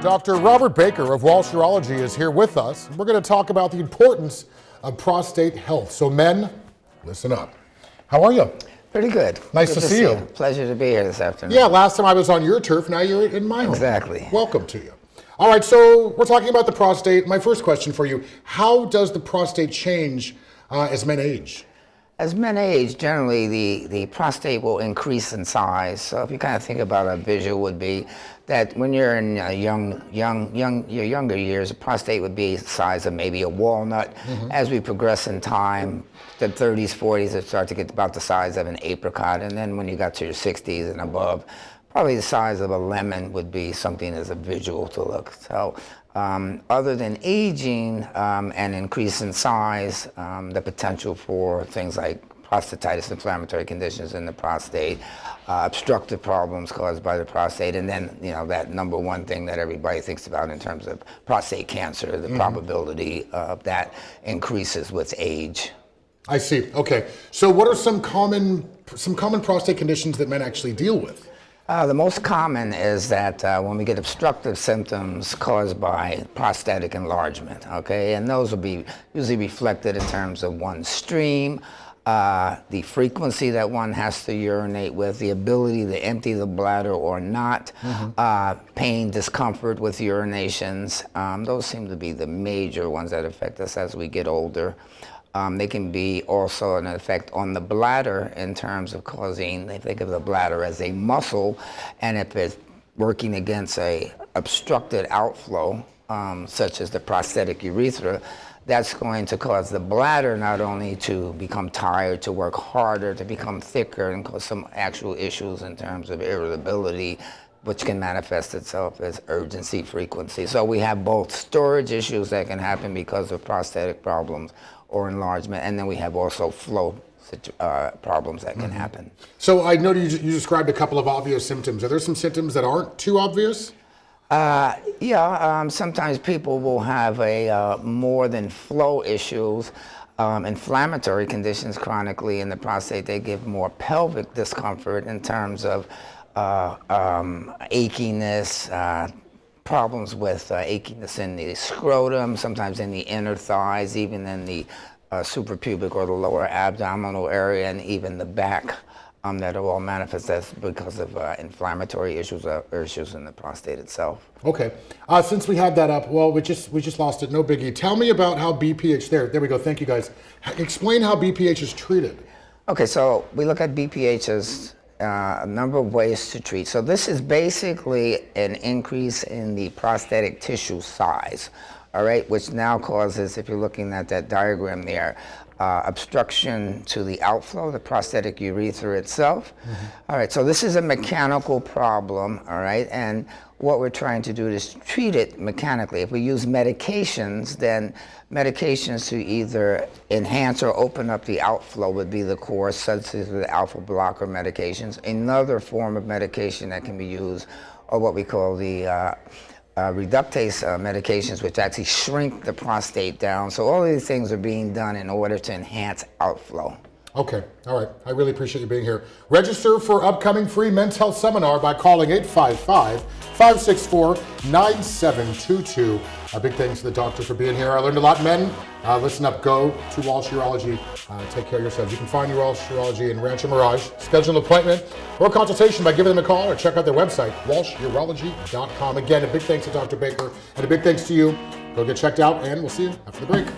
Dr. Robert Baker of Walsh Urology is here with us. We're going to talk about the importance of prostate health. So men, listen up. How are you? Pretty good. Nice Good to see you. Pleasure to be here this afternoon. Yeah, last time I was on your turf, now you're in my home. Exactly. Welcome to you. All right, so we're talking about the prostate. My first question for you, how does the prostate change as men age? As men age, generally the prostate will increase in size. So if you kind of think about a visual would be that when you're in your younger years, the prostate would be the size of maybe a walnut. Mm-hmm. As we progress in time, the 30s, 40s, it start to get about the size of an apricot. And then when you got to your 60s and above, probably the size of a lemon would be something as a visual to look. So other than aging and increase in size, the potential for things like prostatitis, inflammatory conditions in the prostate, obstructive problems caused by the prostate, and then that number one thing that everybody thinks about in terms of prostate cancer, the probability of that increases with age. I see. Okay. So what are some common prostate conditions that men actually deal with? The most common is that when we get obstructive symptoms caused by prostatic enlargement, okay, and those will be usually reflected in terms of one's stream, the frequency that one has to urinate with, the ability to empty the bladder or not, pain, discomfort with urinations. Those seem to be the major ones that affect us as we get older. They can be also an effect on the bladder in terms of causing, they think of the bladder as a muscle, and if it's working against a obstructed outflow, such as the prostatic urethra, that's going to cause the bladder not only to become tired, to work harder, to become thicker, and cause some actual issues in terms of irritability, which can manifest itself as urgency frequency. So we have both storage issues that can happen because of prostatic problems or enlargement, and then we have also flow problems that can happen. So I know you described a couple of obvious symptoms. Are there some symptoms that aren't too obvious? Sometimes people will have a more than flow issues, inflammatory conditions chronically in the prostate. They give more pelvic discomfort in terms of achiness, problems with achiness in the scrotum, sometimes in the inner thighs, even in the suprapubic or the lower abdominal area, and even the back. That will all manifest as because of inflammatory issues or issues in the prostate itself. Okay. Since we had that up, well, we just lost it. No biggie. Tell me about how BPH. There we go. Thank you, guys. Explain how BPH is treated. Okay, so we look at BPH as a number of ways to treat. So this is basically an increase in the prostatic tissue size, all right, which now causes, if you're looking at that diagram there, obstruction to the outflow, the prostatic urethra itself. All right, so this is a mechanical problem, all right, and what we're trying to do is treat it mechanically. If we use medications, then medications to either enhance or open up the outflow would be the course, such as the alpha blocker medications. Another form of medication that can be used are what we call the reductase medications, which actually shrink the prostate down. So all of these things are being done in order to enhance outflow. Okay, all right. I really appreciate you being here. Register for upcoming free men's health seminar by calling 855-564-9722. Big thanks to the doctor for being here. I learned a lot, men. Listen up, go to Walsh Urology. Take care of yourselves. You can find your Walsh Urology in Rancho Mirage. Schedule an appointment or consultation by giving them a call or check out their website, walshurology.com. Again, a big thanks to Dr. Baker and a big thanks to you. Go get checked out, and we'll see you after the break.